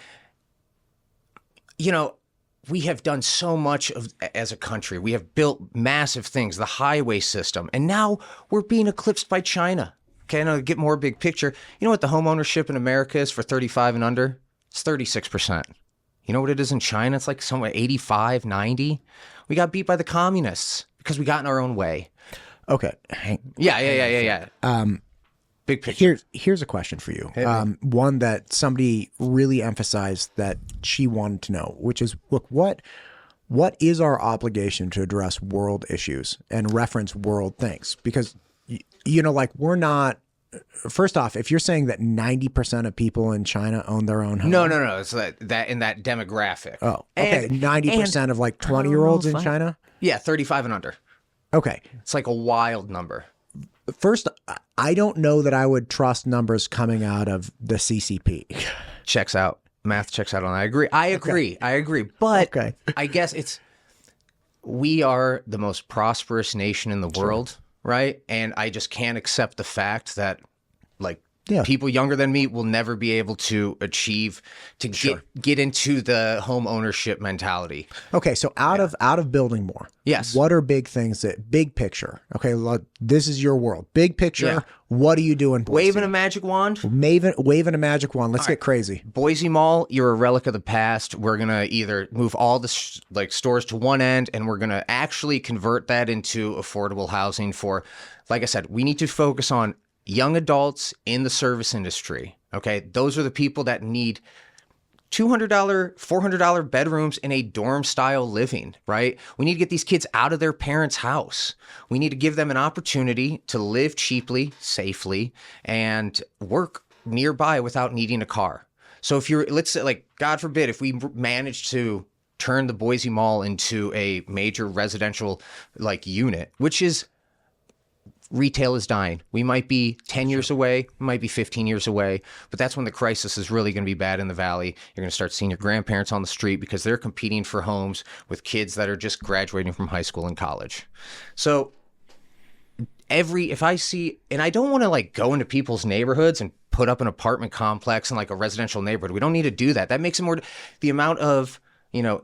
We have done so much as a country. We have built massive things, the highway system, and now we're being eclipsed by China. Okay, and I'll get more big picture. You know what the home ownership in America is for 35 and under? It's 36%. You know what it is in China? It's like somewhere 85, 90. We got beat by the communists because we got in our own way. Okay. Yeah. Big picture. Here's a question for you. One that somebody really emphasized that she wanted to know, which is, look, what is our obligation to address world issues and reference world things? Because, we're not, first off, if you're saying that 90% of people in China own their own home. No. It's that in that demographic. Oh, okay. 90% of like 20-year-olds in China? Yeah, 35 and under. Okay. It's like a wild number. First, I don't know that I would trust numbers coming out of the CCP. Checks out. Math checks out on that. I agree. But I guess we are the most prosperous nation in the world, right? And I just can't accept the fact that, like, people younger than me will never be able to achieve get into the home ownership mentality. Okay, so out of building more. Yes. What are big things big picture? Okay, look, this is your world. Big picture. Yeah. What are you doing? Waving a magic wand. Waving a magic wand. Let's get crazy. Boise Mall, you're a relic of the past. We're gonna either move all the stores to one end, and we're gonna actually convert that into affordable housing for, like I said, we need to focus on young adults in the service industry. Okay, those are the people that need $200, $400 bedrooms in a dorm style living, right? We need to get these kids out of their parents' house. We need to give them an opportunity to live cheaply, safely, and work nearby without needing a car. So if let's say, like, God forbid, if we manage to turn the Boise Mall into a major residential unit, which is, retail is dying. We might be 10 years away, we might be 15 years away, but that's when the crisis is really going to be bad in the valley. You're going to start seeing your grandparents on the street because they're competing for homes with kids that are just graduating from high school and college. So if I see, and I don't want to go into people's neighborhoods and put up an apartment complex in a residential neighborhood. We don't need to do that. That makes it more, the amount of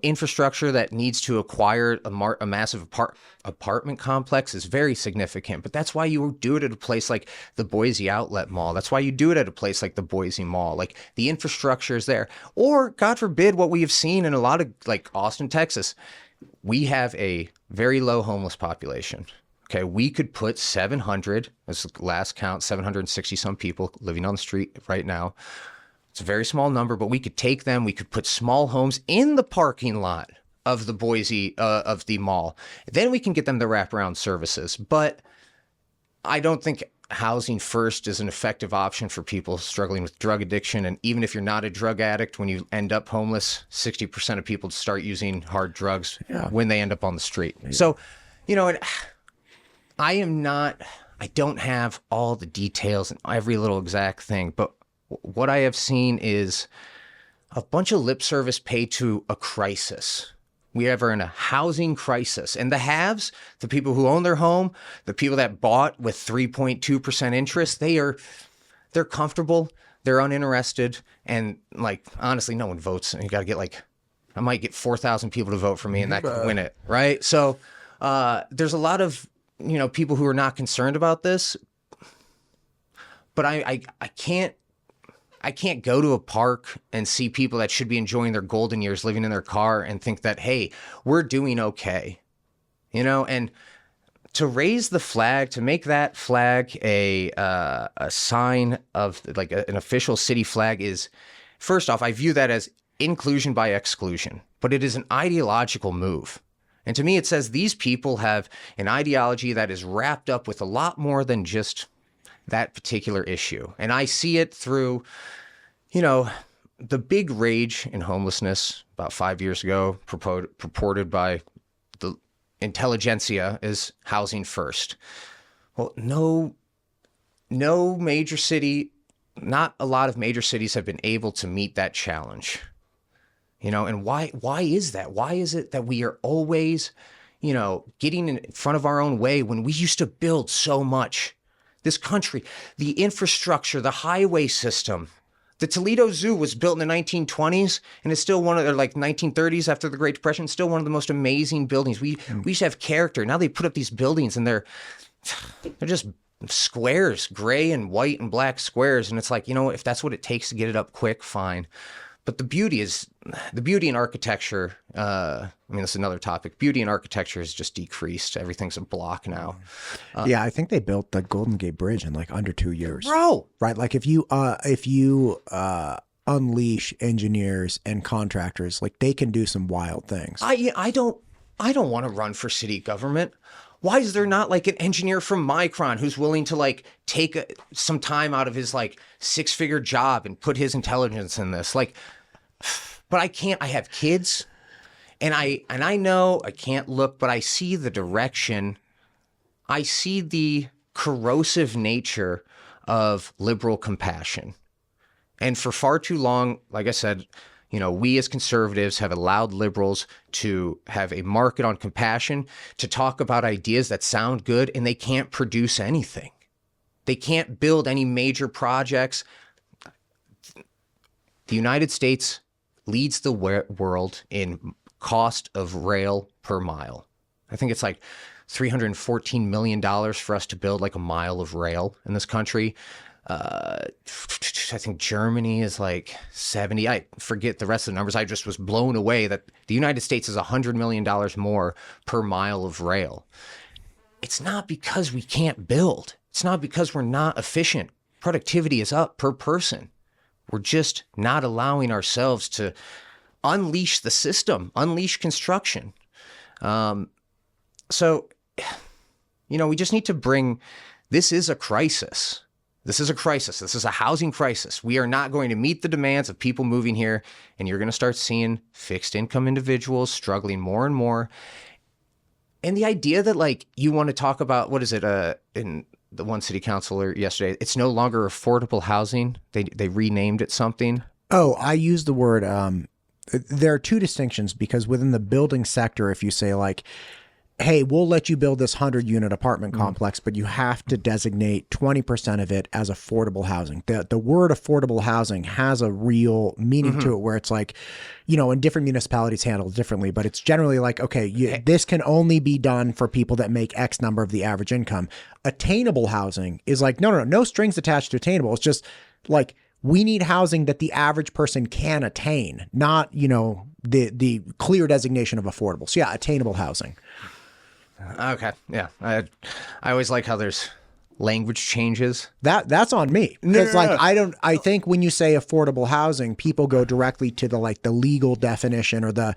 infrastructure that needs to acquire a massive apartment complex is very significant. But that's why you do it at a place like the Boise Outlet Mall. That's why you do it at a place like the Boise Mall. Like, the infrastructure is there. Or, God forbid, what we have seen in a lot of, Austin, Texas, we have a very low homeless population. Okay, we could put 700, as the last count, 760 some people living on the street right now. It's a very small number, but we could take them. We could put small homes in the parking lot of the Boise, of the mall. Then we can get them the wraparound services. But I don't think housing first is an effective option for people struggling with drug addiction. And even if you're not a drug addict, when you end up homeless, 60% of people start using hard drugs when they end up on the street. Yeah. So, I don't have all the details and every little exact thing, but what I have seen is a bunch of lip service paid to a crisis. We are in a housing crisis, and the haves, the people who own their home, the people that bought with 3.2% interest, they're comfortable, they're uninterested, and like honestly, no one votes. You got to get I might get 4,000 people to vote for me, and that could win it, right? So there's a lot of people who are not concerned about this, but I can't go to a park and see people that should be enjoying their golden years living in their car and think that, hey, we're doing okay. And to raise the flag, to make that flag a sign of an official city flag is, first off, I view that as inclusion by exclusion, but it is an ideological move. And to me, it says these people have an ideology that is wrapped up with a lot more than just that particular issue. And I see it through, the big rage in homelessness about 5 years ago, purported by the intelligentsia, is housing first. Well, no major city, not a lot of major cities have been able to meet that challenge. And why is that? Why is it that we are always, getting in front of our own way when we used to build so much? This country, the infrastructure, the highway system. The Toledo Zoo was built in the 1920s and it's still one of the 1930s after the Great Depression, still one of the most amazing buildings. We used to have character. Now they put up these buildings and they're just squares, gray and white and black squares. And it's if that's what it takes to get it up quick, fine. But the beauty in architecture, that's another topic. Beauty in architecture has just decreased. Everything's a block now. Yeah, I think they built the Golden Gate Bridge in under 2 years. Bro! Right? If you unleash engineers and contractors, they can do some wild things. I don't want to run for city government. Why is there not an engineer from Micron who's willing to take some time out of his 6-figure job and put his intelligence in this? But I can't. I have kids, and I know I can't look, but I see the direction. I see the corrosive nature of liberal compassion, and for far too long, like I said, we as conservatives have allowed liberals to have a market on compassion, to talk about ideas that sound good, and they can't produce anything. They can't build any major projects. The United States leads the world in cost of rail per mile. I think it's $314 million for us to build a mile of rail in this country. I think Germany is 70. I forget the rest of the numbers. I just was blown away that the United States is $100 million more per mile of rail. It's not because we can't build. It's not because we're not efficient. Productivity is up per person. We're just not allowing ourselves to unleash the system, unleash construction. So, we just need to this is a crisis. This is a crisis. This is a housing crisis. We are not going to meet the demands of people moving here, and you're going to start seeing fixed income individuals struggling more and more. And the idea that you want to talk about, what is it, in the one city councilor yesterday, it's no longer affordable housing. They renamed it something. Oh, I use the word, there are two distinctions, because within the building sector, if you say hey, we'll let you build this 100-unit apartment complex, but you have to designate 20% of it as affordable housing. The word affordable housing has a real meaning to it, where it's in different municipalities handle it differently, but it's generally this can only be done for people that make X number of the average income. Attainable housing is no strings attached to attainable. It's just we need housing that the average person can attain, not, the clear designation of affordable. So yeah, attainable housing. Okay. Yeah. I always like how there's language changes. That's on me. Because I think when you say affordable housing, people go directly to the legal definition or the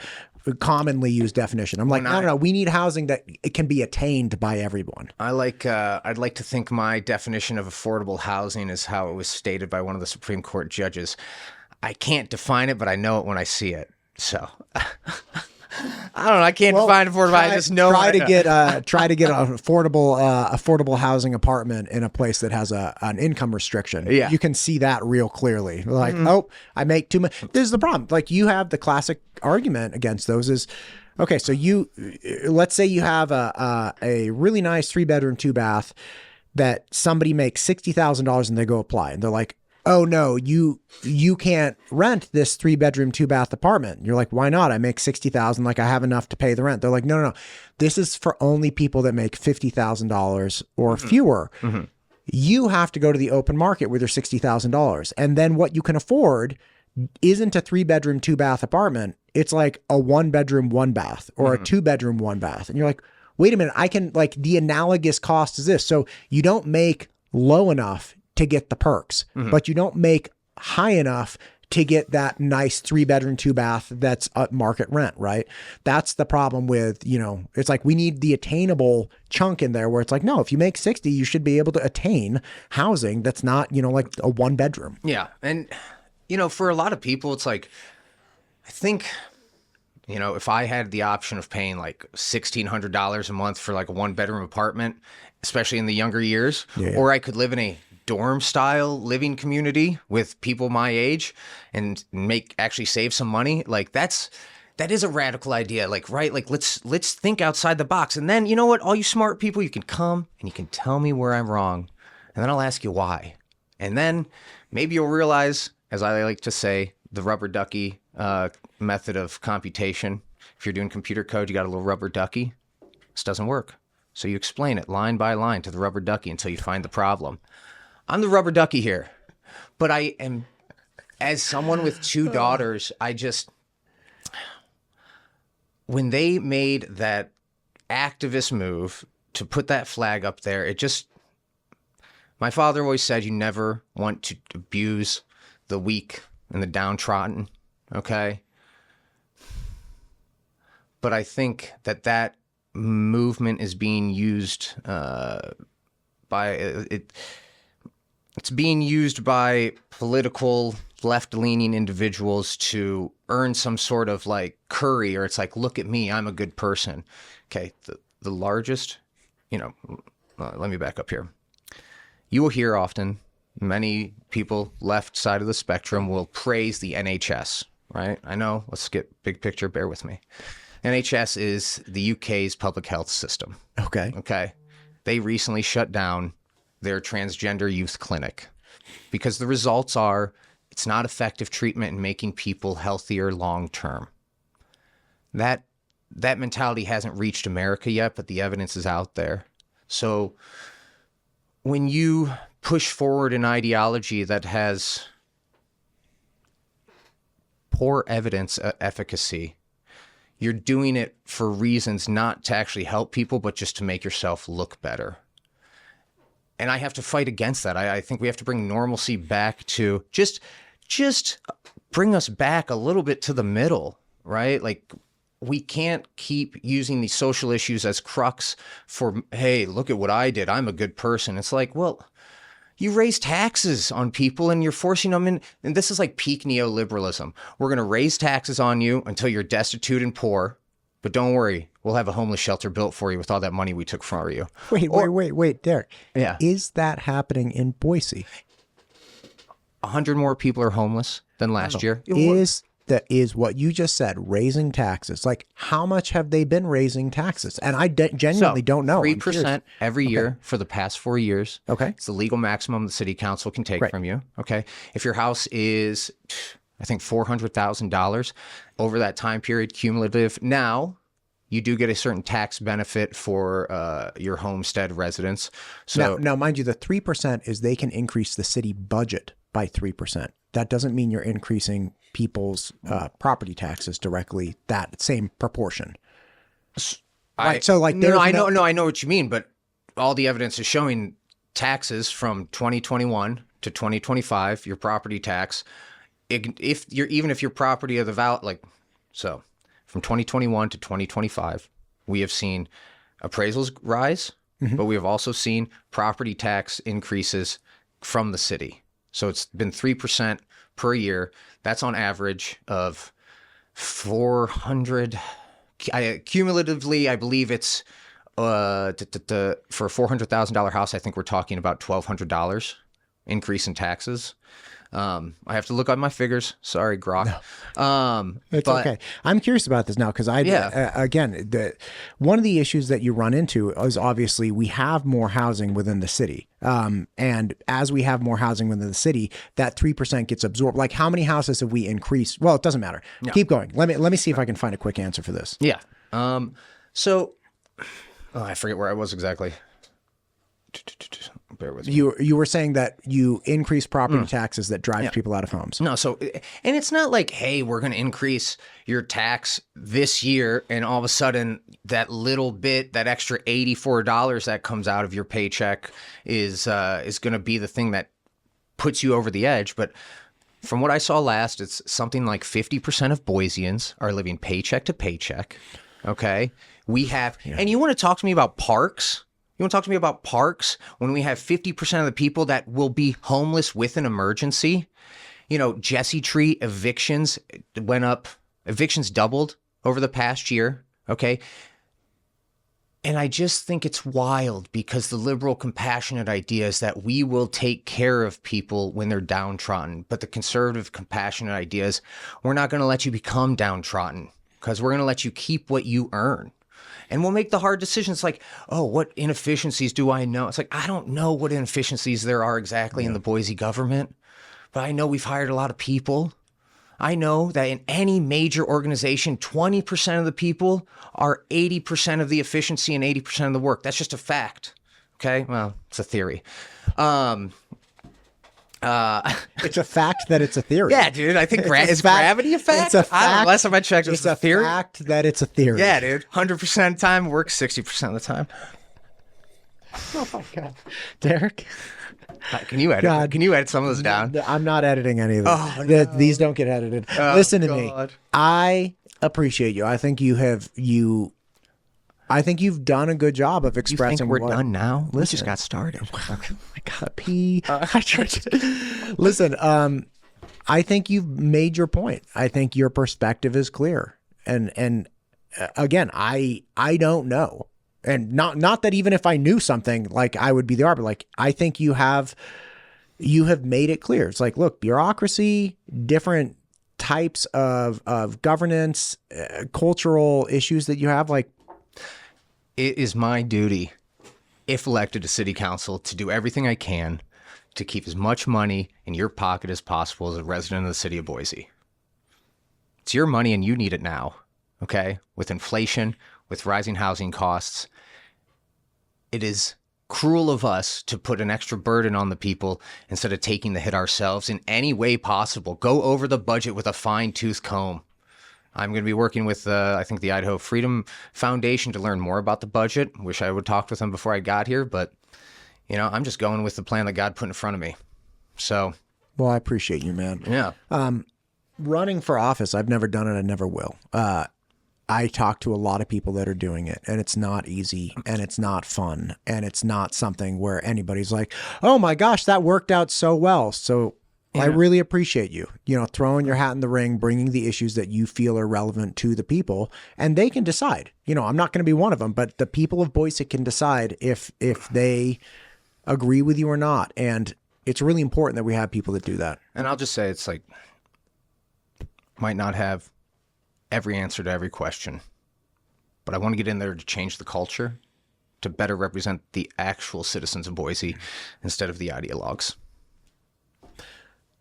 commonly used definition. I'm like, no, we need housing that it can be attained by everyone. I'd like to think my definition of affordable housing is how it was stated by one of the Supreme Court judges. I can't define it, but I know it when I see it. So I don't know. I can't define affordable. I just know. Try to get an affordable housing apartment in a place that has an income restriction. Yeah. You can see that real clearly. Like, oh, I make too much. This is the problem. Like, you have the classic argument against those is, okay, so let's say you have a really nice 3-bedroom, 2-bath that somebody makes $60,000 and they go apply and they're like, oh no, you can't rent this 3-bedroom, 2-bath apartment. You're like, why not? I make $60,000. Like, I have enough to pay the rent. They're like, no. This is for only people that make $50,000 or fewer. Mm-hmm. You have to go to the open market with your $60,000. And then what you can afford isn't a 3-bedroom, 2-bath apartment. It's like a 1-bedroom, 1-bath or a 2-bedroom, 1-bath. And you're like, wait a minute, I can, like, the analogous cost is this. So you don't make low enough to get the perks, but you don't make high enough to get that nice 3-bedroom, 2-bath that's at market rent, right? That's the problem with, it's like we need the attainable chunk in there where it's like, no, if you make 60, you should be able to attain housing that's not, like a 1-bedroom. Yeah. And, for a lot of people, it's like, I think, if I had the option of paying like $1,600 a month for like a 1-bedroom apartment, especially in the younger years, or I could live in a dorm style living community with people my age and actually save some money. Like that is a radical idea. Like, right. Like let's think outside the box. And then, you know what, all you smart people, you can come and you can tell me where I'm wrong. And then I'll ask you why. And then maybe you'll realize, as I like to say, the rubber ducky method of computation. If you're doing computer code, you got a little rubber ducky. This doesn't work. So you explain it line by line to the rubber ducky until you find the problem. I'm the rubber ducky here, but I am, as someone with 2 daughters, when they made that activist move to put that flag up there, my father always said, you never want to abuse the weak and the downtrodden. Okay. But I think that movement is being used, it's being used by political left-leaning individuals to earn some sort of like curry, or it's like, look at me, I'm a good person. Okay, the largest, let me back up here. You will hear often, many people left side of the spectrum will praise the NHS, right? I know, let's get big picture, bear with me. NHS is the UK's public health system. Okay. They recently shut down their transgender youth clinic because the results are it's not effective treatment in making people healthier long term. That mentality hasn't reached America yet, but the evidence is out there. So when you push forward an ideology that has poor evidence efficacy, you're doing it for reasons not to actually help people, but just to make yourself look better. And I have to fight against that. I think we have to bring normalcy back to just bring us back a little bit to the middle, right? Like, we can't keep using these social issues as crux for, hey, look at what I did. I'm a good person. It's like, well, you raise taxes on people and you're forcing them in. And this is like peak neoliberalism. We're going to raise taxes on you until you're destitute and poor. But don't worry, we'll have a homeless shelter built for you with all that money we took from you. Wait, Derek. Yeah. Is that happening in Boise? 100 more people are homeless than last year. Is what you just said, raising taxes. Like, how much have they been raising taxes? And I genuinely don't know. 3% every year for the past 4 years. Okay. It's the legal maximum the city council can take from you. Okay. If your house is, I think, $400,000 over that time period, cumulative. Now, you do get a certain tax benefit for your homestead residents. So now, mind you, the 3% is they can increase the city budget by 3%. That doesn't mean you're increasing people's property taxes directly that same proportion. Right. So like, I know what you mean, but all the evidence is showing taxes from 2021 to 2025, your property tax, if your property of the so from 2021 to 2025, we have seen appraisals rise, but we have also seen property tax increases from the city. So it's been 3% per year. That's on average of 400. Cumulatively, I believe it's for a $400,000 house. I think we're talking about $1,200 increase in taxes. I have to look on my figures. Sorry, Grok. No. It's okay. I'm curious about this now because one of the issues that you run into is obviously we have more housing within the city. And as we have more housing within the city, that 3% gets absorbed. Like how many houses have we increased? Well, it doesn't matter. No. Keep going. Let me see if I can find a quick answer for this. Yeah. I forget where I was exactly. Bear with me. You were saying that you increase property taxes that drives people out of homes. No, and it's not like, hey, we're going to increase your tax this year, and all of a sudden that little bit, that extra $84 that comes out of your paycheck is going to be the thing that puts you over the edge. But from what I saw last, it's something like 50% of Boiseans are living paycheck to paycheck. Okay, we have, and you want to talk to me about parks? You want to talk to me about parks when we have 50% of the people that will be homeless with an emergency? Jesse Tree evictions went up. Evictions doubled over the past year. Okay. And I just think it's wild because the liberal compassionate idea is that we will take care of people when they're downtrodden. But the conservative compassionate idea is we're not going to let you become downtrodden because we're going to let you keep what you earn. And we'll make the hard decisions like, oh, what inefficiencies do I know? It's like, I don't know what inefficiencies there are exactly in the Boise government, but I know we've hired a lot of people. I know that in any major organization, 20% of the people are 80% of the efficiency and 80% of the work. That's just a fact. Okay? Well, it's a theory. It's a fact that it's a theory. Yeah, dude. I think is gravity a fact? It's a fact. I don't know. Last time I checked, it's a theory. Fact that it's a theory. Yeah, dude. 100% of the time works 60% of the time. Oh my God, Derek. Can you edit? God. Can you edit some of those down? I'm not editing any of them. Oh, no. These don't get edited. Oh, Listen to God. me. I appreciate you. I think I think you've done a good job of expressing. You think we're done now? We just got started. I gotta pee. Listen, I think you've made your point. I think your perspective is clear. And again, I don't know. And not that even if I knew something, like I would be the arbiter. Like I think you have made it clear. It's like, look, bureaucracy, different types of governance, cultural issues that you have. Like, it is my duty, if elected to city council, to do everything I can to keep as much money in your pocket as possible as a resident of the city of Boise. It's your money and you need it now, okay? With inflation, with rising housing costs, it is cruel of us to put an extra burden on the people instead of taking the hit ourselves in any way possible. Go over the budget with a fine-tooth comb. I'm going to be working with, I think, the Idaho Freedom Foundation to learn more about the budget. Wish I would talk with them before I got here, but, I'm just going with the plan that God put in front of me. So. Well, I appreciate you, man. Yeah. Running for office, I've never done it. I never will. I talk to a lot of people that are doing it, and it's not easy, and it's not fun, and it's not something where anybody's like, oh my gosh, that worked out so well. So I really appreciate you, throwing your hat in the ring, bringing the issues that you feel are relevant to the people, and they can decide. I'm not going to be one of them, but the people of Boise can decide if they agree with you or not. And it's really important that we have people that do that. And I'll just say it's like, might not have every answer to every question, but I want to get in there to change the culture to better represent the actual citizens of Boise instead of the ideologues.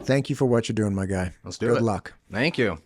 Thank you for what you're doing, my guy. Let's do it. Good luck. Thank you.